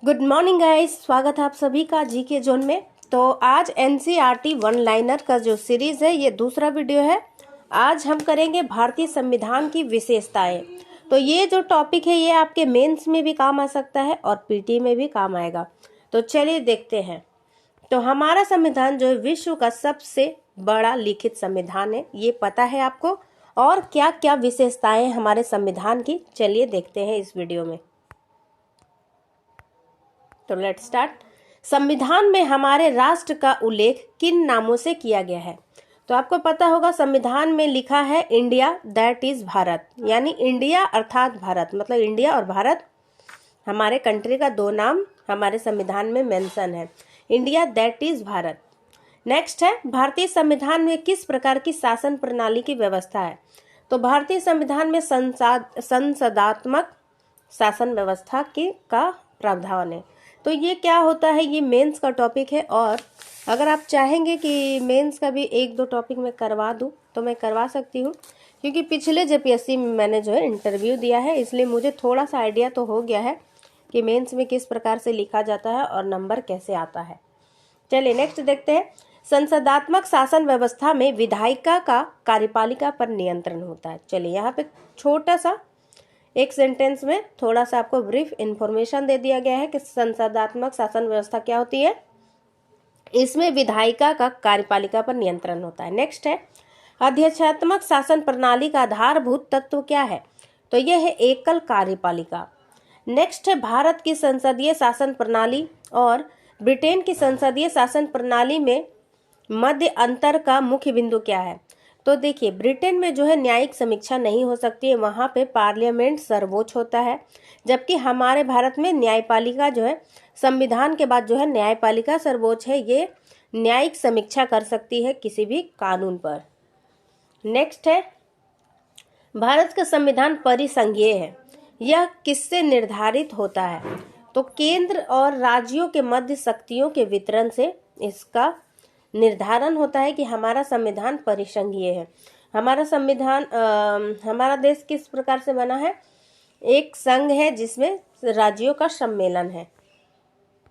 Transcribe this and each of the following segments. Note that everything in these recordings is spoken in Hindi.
गुड मॉर्निंग गाइस, स्वागत है आप सभी का जीके जोन में। तो आज एनसीईआरटी वन लाइनर का जो सीरीज है ये दूसरा वीडियो है। आज हम करेंगे भारतीय संविधान की विशेषताएं। तो ये जो टॉपिक है ये आपके मेंस में भी काम आ सकता है और पीटी में भी काम आएगा। तो चलिए देखते हैं। तो हमारा संविधान जो है विश्व का सबसे बड़ा लिखित संविधान है, ये पता है आपको। और क्या क्या विशेषताएं हमारे संविधान की, चलिए देखते हैं इस वीडियो में। तो लेट्स स्टार्ट। संविधान में हमारे राष्ट्र का उल्लेख किन नामों से किया गया है? तो आपको पता होगा संविधान में लिखा है इंडिया, दैट इज भारत। यानी इंडिया अर्थात भारत, मतलब इंडिया और भारत हमारे कंट्री का दो नाम हमारे संविधान में मेंशन है, India that is Bharat. Next है, भारतीय संविधान में किस प्रकार की शासन प्रणाली की व्यवस्था है? तो भारतीय संविधान में संसदात्मक शासन व्यवस्था का प्रावधान है। तो ये क्या होता है, ये मेंस का टॉपिक है। और अगर आप चाहेंगे कि मेंस का भी एक दो टॉपिक मैं करवा दूं तो मैं करवा सकती हूँ, क्योंकि पिछले जेपीएससी में मैंने जो है इंटरव्यू दिया है, इसलिए मुझे थोड़ा सा आइडिया तो हो गया है कि मेंस में किस प्रकार से लिखा जाता है और नंबर कैसे आता है। चलिए नेक्स्ट देखते हैं। संसदात्मक शासन व्यवस्था में विधायिका का कार्यपालिका पर नियंत्रण होता है। चलिए यहाँ पे छोटा सा एक सेंटेंस में थोड़ा सा आपको ब्रीफ इंफॉर्मेशन दे दिया गया है कि संसदात्मक शासन व्यवस्था क्या होती है। इसमें विधायिका का कार्यपालिका पर नियंत्रण होता है। नेक्स्ट है, अध्यक्षात्मक शासन प्रणाली का आधारभूत तत्व क्या है? तो यह है एकल कार्यपालिका। नेक्स्ट है, भारत की संसदीय शासन प्रणाली और ब्रिटेन की संसदीय शासन प्रणाली में मध्य अंतर का मुख्य बिंदु क्या है? तो देखिए, ब्रिटेन में जो है न्यायिक समीक्षा नहीं हो सकती है, वहाँ पे पार्लियामेंट सर्वोच्च होता है, जबकि हमारे भारत में न्यायपालिका जो है संविधान के बाद जो है न्यायपालिका सर्वोच्च है, ये न्यायिक समीक्षा कर सकती है किसी भी कानून पर। नेक्स्ट है, भारत का संविधान परिसंघीय है, यह किससे निर्धारित होता है? तो केंद्र और राज्यों के मध्य शक्तियों के वितरण से इसका निर्धारण होता है कि हमारा संविधान परिसंघीय है। हमारा संविधान हमारा देश किस प्रकार से बना है? एक संघ है जिसमें राज्यों का सम्मेलन है।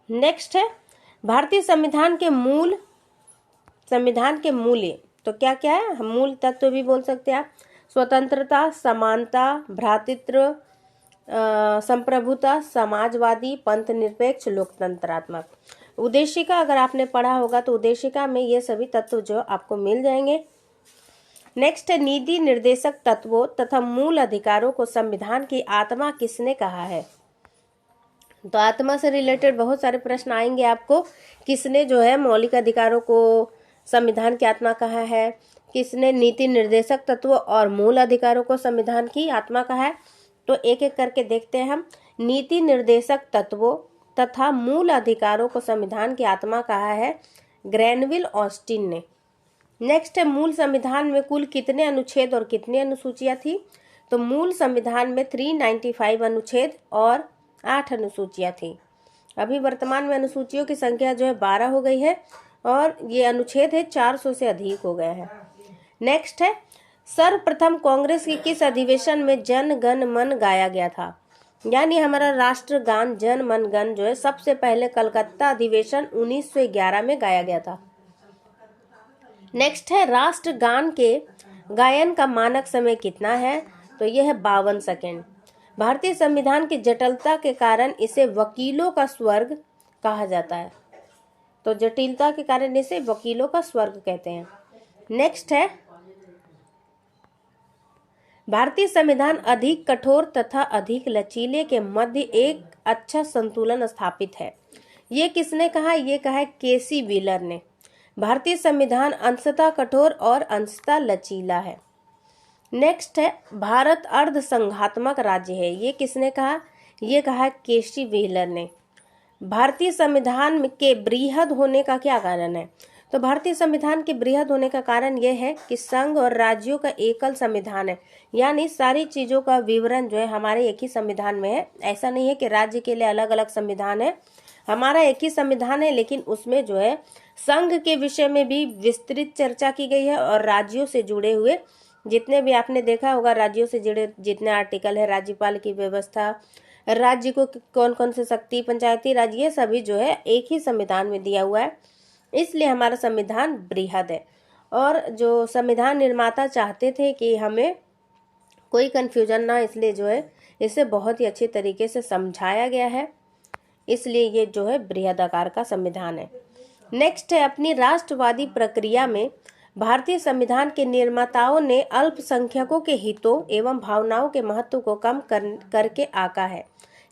नेक्स्ट है, भारतीय संविधान के मूल्य तो क्या क्या है? मूल तत्व भी बोल सकते हैं आप। स्वतंत्रता, समानता, भ्रातृत्व, संप्रभुता, समाजवादी, पंथ निरपेक्ष, लोकतंत्रात्मक। उद्देशिका अगर आपने पढ़ा होगा तो उद्देशिका में ये सभी तत्व जो आपको मिल जाएंगे। नेक्स्ट है, नीति निर्देशक तत्वों तथा मूल अधिकारों को संविधान की आत्मा किसने कहा है? तो आत्मा से रिलेटेड बहुत सारे प्रश्न आएंगे आपको। किसने जो है मौलिक अधिकारों को संविधान की आत्मा कहा है? किसने नीति निर्देशक तत्व और मूल अधिकारों को संविधान की आत्मा कहा है? तो एक एक करके देखते हैं हम। नीति निर्देशक तत्वों तथा मूल अधिकारों को संविधान की आत्मा कहा है ग्रैनविल ऑस्टिन ने। नेक्स्ट है, मूल संविधान में कुल कितने अनुच्छेद और कितनी अनुसूचियां थी? तो मूल संविधान में 395 अनुच्छेद और 8 अनुसूचियां थी। अभी वर्तमान में अनुसूचियों की संख्या जो है 12 हो गई है और ये अनुच्छेद है 400 से अधिक हो गए हैं। नेक्स्ट है, सर्वप्रथम कांग्रेस के किस अधिवेशन में जन गण मन गाया गया था? यानी हमारा राष्ट्रगान जन मन गण जो है सबसे पहले कलकत्ता अधिवेशन 1911 में गाया गया था। नेक्स्ट है, राष्ट्रगान के गायन का मानक समय कितना है? तो यह है 52 सेकेंड। भारतीय संविधान की जटिलता के कारण इसे वकीलों का स्वर्ग कहा जाता है। तो जटिलता के कारण इसे वकीलों का स्वर्ग कहते हैं। नेक्स्ट है, भारतीय संविधान अधिक कठोर तथा अधिक लचीले के मध्य एक अच्छा संतुलन स्थापित है, ये किसने कहा? ये कहा है केसी व्हीलर ने। भारतीय संविधान अंशतः कठोर और अंशतः लचीला है। नेक्स्ट है, भारत अर्ध संघात्मक राज्य है, ये किसने कहा? ये कहा है केसी व्हीलर ने। भारतीय संविधान के बृहद होने का क्या कारण है? तो भारतीय संविधान के बृहद होने का कारण यह है कि संघ और राज्यों का एकल संविधान है, यानी सारी चीजों का विवरण जो है हमारे एक ही संविधान में है। ऐसा नहीं है कि राज्य के लिए अलग अलग संविधान है, हमारा एक ही संविधान है, लेकिन उसमें जो है संघ के विषय में भी विस्तृत चर्चा की गई है और राज्यों से जुड़े हुए जितने भी आपने देखा होगा राज्यों से जुड़े जितने आर्टिकल है, राज्यपाल की व्यवस्था, राज्य को कौन कौन से शक्ति, पंचायती राज, ये सभी जो है एक ही संविधान में दिया हुआ है। इसलिए हमारा संविधान बृहद है। और जो संविधान निर्माता चाहते थे कि हमें कोई कन्फ्यूजन ना, इसलिए जो है इसे बहुत ही अच्छे तरीके से समझाया गया है, इसलिए ये जो है बृहद आकार का संविधान है। नेक्स्ट है, अपनी राष्ट्रवादी प्रक्रिया में भारतीय संविधान के निर्माताओं ने अल्पसंख्यकों के हितों एवं भावनाओं के महत्व को कम करके आका है।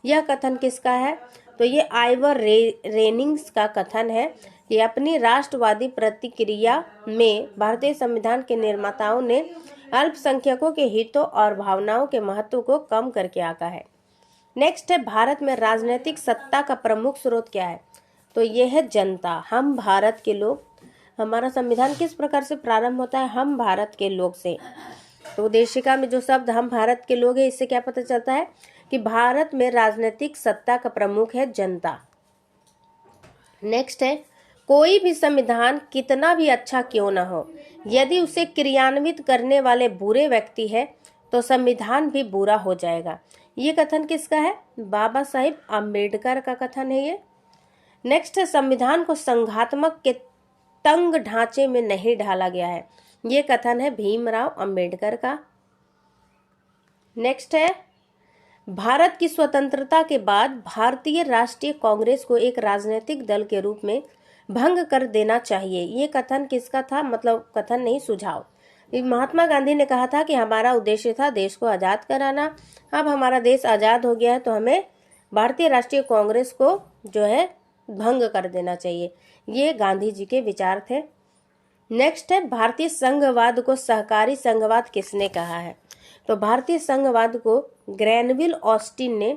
यह कथन किसका है? तो ये आइवर रेनिंग्स का कथन है कि अपनी राष्ट्रवादी प्रतिक्रिया में भारतीय संविधान के निर्माताओं ने अल्पसंख्यकों के हितों और भावनाओं के महत्व को कम करके आका है। नेक्स्ट है, भारत में राजनीतिक सत्ता का प्रमुख स्रोत क्या है? तो ये है जनता, हम भारत के लोग। हमारा संविधान किस प्रकार से प्रारंभ होता है? हम भारत के लोग से। तो उद्देशिका में जो शब्द हम भारत के लोग है, इससे क्या पता चलता है कि भारत में राजनीतिक सत्ता का प्रमुख है जनता। नेक्स्ट है, कोई भी संविधान कितना भी अच्छा क्यों ना हो, यदि उसे क्रियान्वित करने वाले बुरे व्यक्ति है तो संविधान भी बुरा हो जाएगा। ये कथन किसका है? बाबा साहिब अम्बेडकर का कथन है ये। नेक्स्ट है, संविधान को संघात्मक के तंग ढांचे में नहीं ढाला गया है। ये कथन है भीमराव अंबेडकर का। नेक्स्ट है, भारत की स्वतंत्रता के बाद भारतीय राष्ट्रीय कांग्रेस को एक राजनीतिक दल के रूप में भंग कर देना चाहिए। ये कथन किसका था? मतलब कथन नहीं, सुझाव। महात्मा गांधी ने कहा था कि हमारा उद्देश्य था देश को आज़ाद कराना। अब हमारा देश आज़ाद हो गया है तो हमें भारतीय राष्ट्रीय कांग्रेस को जो है भंग कर देना चाहिए। ये गांधी जी के विचार थे। नेक्स्ट है, भारतीय संघवाद को सहकारी संघवाद किसने कहा है? तो भारतीय संघवाद को ग्रैनविल ऑस्टिन ने।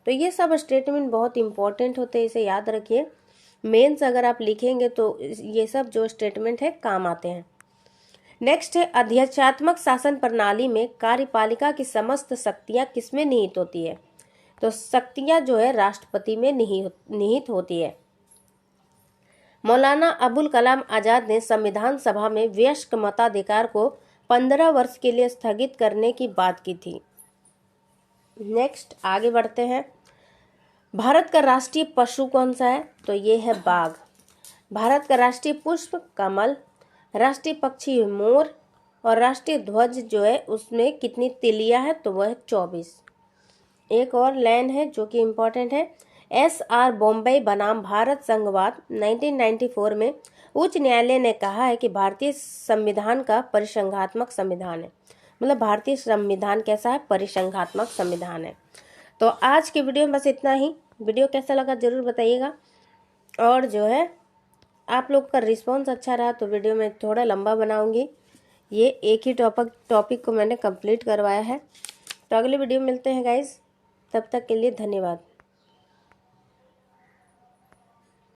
तो ये सब स्टेटमेंट बहुत इंपॉर्टेंट होते हैं, इसे याद रखिए। मेंस अगर आप लिखेंगे तो ये सब जो स्टेटमेंट है काम आते हैं। नेक्स्ट है, अध्यक्षात्मक शासन प्रणाली में कार्यपालिका की समस्त शक्तियां किसमें निहित होती है? तो शक्तियां जो है राष्ट्रपति में निहित होती है। मौलाना अबुल कलाम आजाद ने संविधान सभा में वयस्क मताधिकार को 15 वर्ष के लिए स्थगित करने की बात की थी। नेक्स्ट आगे बढ़ते हैं। भारत का राष्ट्रीय पशु कौन सा है? तो ये है बाघ। भारत का राष्ट्रीय पुष्प कमल, राष्ट्रीय पक्षी मोर, और राष्ट्रीय ध्वज जो है उसमें कितनी तिलियां है? तो वह है 24। एक और लाइन है जो कि इम्पोर्टेंट है। SR बॉम्बे बनाम भारत संघवाद 1994 में उच्च न्यायालय ने कहा है कि भारतीय संविधान का परिसंघात्मक संविधान है। मतलब भारतीय संविधान कैसा है? परिसंघात्मक संविधान है। तो आज के वीडियो में बस इतना ही। वीडियो कैसा लगा जरूर बताइएगा, और जो है आप लोग का रिस्पॉन्स अच्छा रहा तो वीडियो में थोड़ा लंबा बनाऊंगी। ये एक ही टॉपिक को मैंने कंप्लीट करवाया है। तो अगले वीडियो में मिलते हैं गाइज, तब तक के लिए धन्यवाद।